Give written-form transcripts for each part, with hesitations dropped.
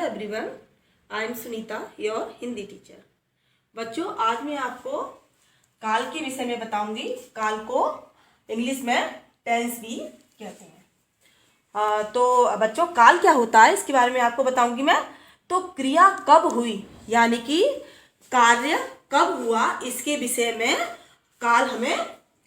Hello everyone, I am Sunita, your Hindi teacher. बच्चों, आज मैं आपको काल के विषय में बताऊंगी। काल को इंग्लिश में टेंस भी कहते हैं। तो बच्चों, काल क्या होता है इसके बारे में आपको बताऊंगी मैं। तो क्रिया कब हुई यानी कि कार्य कब हुआ, इसके विषय में काल हमें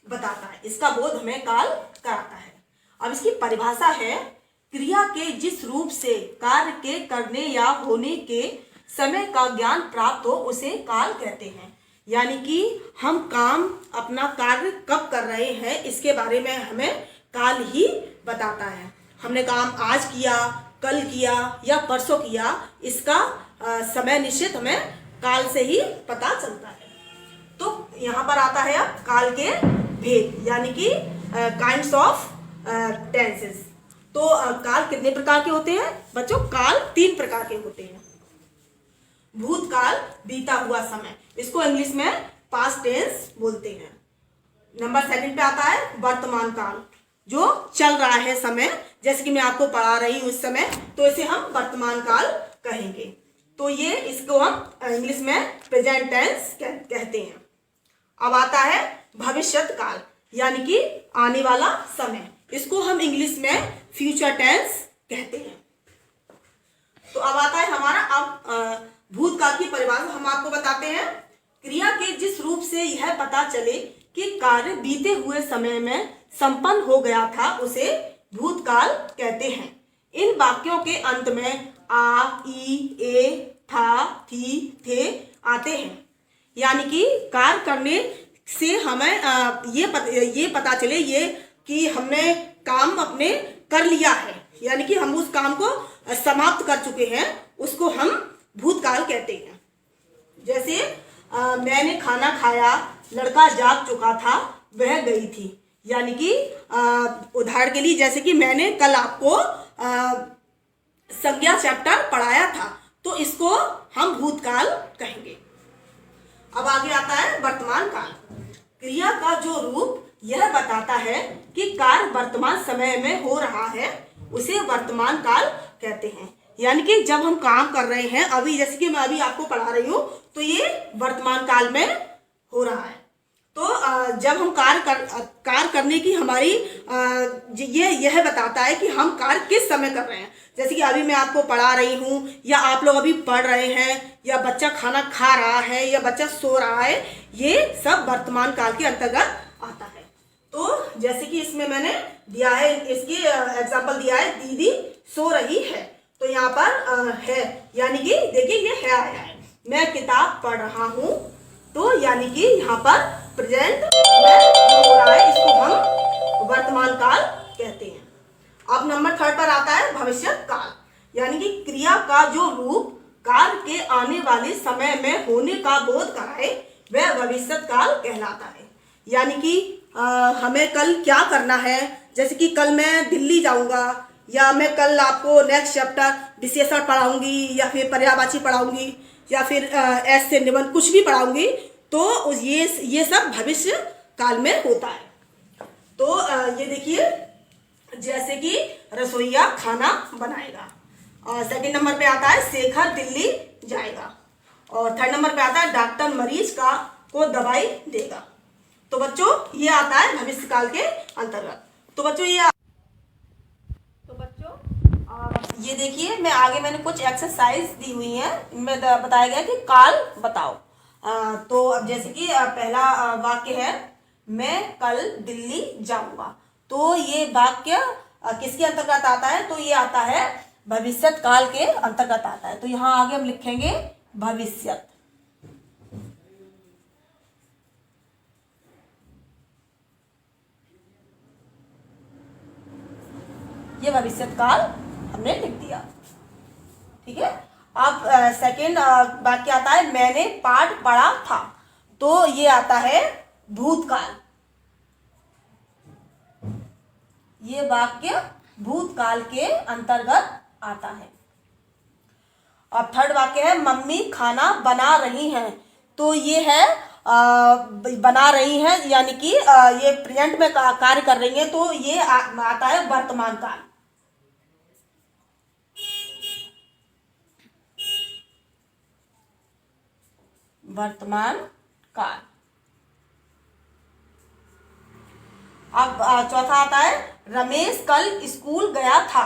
बताता है, इसका बोध हमें काल कराता है। अब इसकी परिभाषा है, क्रिया के जिस रूप से कार्य के करने या होने के समय का ज्ञान प्राप्त हो उसे काल कहते हैं। यानी कि हम काम, अपना कार्य कब कर रहे हैं इसके बारे में हमें काल ही बताता है। हमने काम आज किया, कल किया या परसों किया, इसका समय निश्चित हमें काल से ही पता चलता है। तो यहाँ पर आता है अब काल के भेद यानी कि काइंड्स ऑफ टेंसेस। तो काल कितने प्रकार के होते हैं बच्चों? काल 3 प्रकार के होते हैं। भूतकाल, बीता हुआ समय, इसको इंग्लिश में पास्ट टेंस बोलते हैं। नंबर 2 पे आता है वर्तमान काल, जो चल रहा है समय, जैसे कि मैं आपको पढ़ा रही हूँ उस समय, तो इसे हम वर्तमान काल कहेंगे। तो ये इसको हम इंग्लिश में प्रेजेंट टेंस कहते हैं। अब आता है भविष्यत काल यानी कि आने वाला समय, इसको हम इंग्लिश में फ्यूचर टेंस कहते हैं। तो अब आता है हमारा अब भूतकाल की परिभाषा हम आपको बताते हैं। क्रिया के जिस रूप से यह पता चले कि कार्य बीते हुए समय में संपन्न हो गया था उसे भूतकाल कहते हैं। इन वाक्यों के अंत में आ, ई, ए, था, थी, थे आते हैं। यानी कि कार्य करने से हमें ये पता चले ये कि हमने काम अपने कर लिया है, यानी कि हम उस काम को समाप्त कर चुके हैं, उसको हम भूतकाल कहते हैं। जैसे मैंने खाना खाया, लड़का जाग चुका था, वह गई थी। यानी कि उदाहरण के लिए जैसे कि मैंने कल आपको संज्ञा चैप्टर पढ़ाया था, तो इसको हम भूतकाल कहेंगे। अब आगे आता है वर्तमान काल। क्रिया का जो रूप यह बताता है कि कार्य वर्तमान समय में हो रहा है, उसे वर्तमान काल कहते हैं। यानी कि जब हम काम कर रहे हैं, अभी जैसे कि मैं अभी आपको पढ़ा रही हूँ, तो ये वर्तमान काल में हो रहा है। तो जब हम कार्य करने की हमारी यह बताता है कि हम कार्य किस समय कर रहे हैं। जैसे कि अभी मैं आपको पढ़ा रही हूँ, या आप लोग अभी पढ़ रहे हैं, या बच्चा खाना खा रहा है, या बच्चा सो रहा है, ये सब वर्तमान काल के अंतर्गत आता है। तो जैसे कि इसमें मैंने दिया है, इसकी एग्जाम्पल दिया है, दीदी सो रही है। तो यहाँ पर है, यानी कि देखिए ये है आया है। मैं किताब पढ़ रहा हूँ, तो यानी कि यहाँ पर प्रेजेंट में हो रहा है, इसको हम वर्तमान काल कहते हैं। अब नंबर 3 पर आता है भविष्यत काल, यानी कि क्रिया का जो रूप कार्य के आने वाले समय में होने का बोध कराए, वह भविष्यत काल कहलाता है। यानी कि हमें कल क्या करना है, जैसे कि कल मैं दिल्ली जाऊंगा, या मैं कल आपको नेक्स्ट चैप्टर विशेषण पढ़ाऊंगी, या फिर पर्यायवाची पढ़ाऊंगी, या फिर एस से निबंध कुछ भी पढ़ाऊंगी, तो ये सब भविष्य काल में होता है। तो ये देखिए, जैसे कि रसोइया खाना बनाएगा। और 2 नंबर पे आता है शेखर दिल्ली जाएगा। और 3rd नंबर पे आता है डॉक्टर मरीज को दवाई देगा। तो बच्चों, ये आता है भविष्य काल के अंतर्गत। तो बच्चों ये देखिए, मैं आगे मैंने कुछ एक्सरसाइज दी हुई है, इनमें बताया गया कि काल बताओ। तो अब जैसे कि पहला वाक्य है, मैं कल दिल्ली जाऊंगा। तो ये वाक्य किसके अंतर्गत आता है? तो ये आता है भविष्यत काल के अंतर्गत आता है। तो यहाँ आगे हम लिखेंगे भविष्यत। ये भविष्यत काल हमने लिख दिया, ठीक है। अब 2nd वाक्य आता है, मैंने पाठ पढ़ा था। तो ये आता है भूतकाल। ये वाक्य भूतकाल के अंतर्गत आता है। अब 3rd वाक्य है, मम्मी खाना बना रही हैं। तो ये है बना रही हैं, यानी कि ये प्रेजेंट में कार्य कर रही हैं, तो ये आता है वर्तमान काल। वर्तमान काल। अब चौथा आता है रमेश कल स्कूल गया था।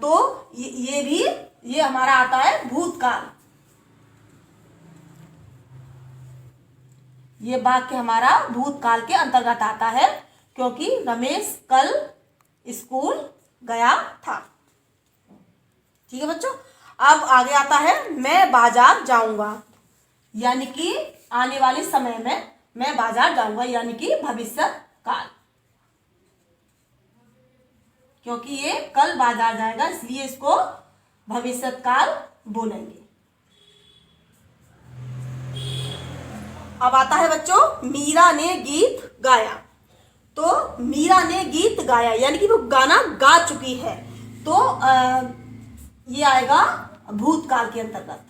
तो ये हमारा आता है भूतकाल। ये वाक्य हमारा भूतकाल के अंतर्गत आता है क्योंकि रमेश कल स्कूल गया था। ठीक है बच्चों। अब आगे आता है मैं बाजार जाऊंगा, यानी कि आने वाले समय में मैं बाजार जाऊंगा, यानी कि भविष्य काल। क्योंकि ये कल बाजार जाएगा इसलिए इसको भविष्य काल बोलेंगे। अब आता है बच्चों मीरा ने गीत गाया। तो मीरा ने गीत गाया यानी कि वो गाना गा चुकी है, तो ये आएगा भूतकाल के अंतर्गत।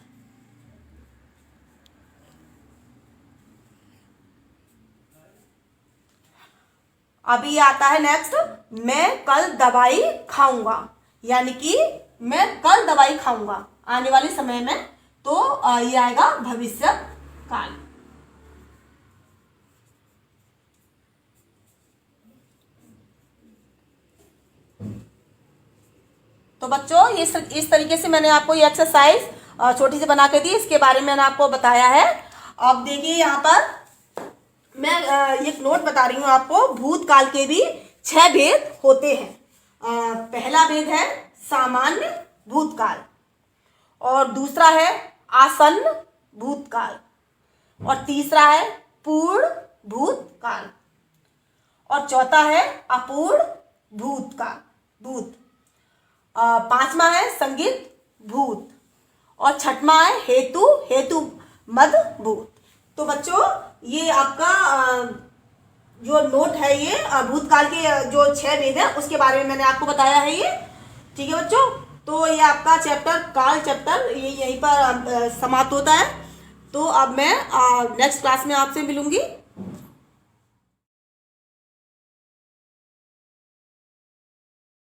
अभी आता है नेक्स्ट मैं कल दवाई खाऊंगा, यानी कि मैं कल दवाई खाऊंगा आने वाले समय में, तो ये आएगा भविष्य काल। तो बच्चों ये इस तरीके से मैंने आपको ये एक्सरसाइज छोटी सी बना के दी, इसके बारे में मैंने आपको बताया है। अब देखिए यहाँ पर मैं एक नोट बता रही हूँ आपको। भूतकाल के भी 6 भेद होते हैं। पहला भेद है सामान्य भूतकाल, और दूसरा है आसन्न भूतकाल, और तीसरा है पूर्ण भूतकाल, और चौथा है अपूर्ण भूत। पांचवा है संगीत भूत, और छठवां है हेतु मद भूत। तो बच्चों ये आपका जो नोट है ये भूतकाल के जो 6 भेद है उसके बारे में मैंने आपको बताया है ये। ठीक है बच्चों। तो ये आपका काल चैप्टर ये यहीं पर समाप्त होता है। तो अब मैं नेक्स्ट क्लास में आपसे मिलूंगी।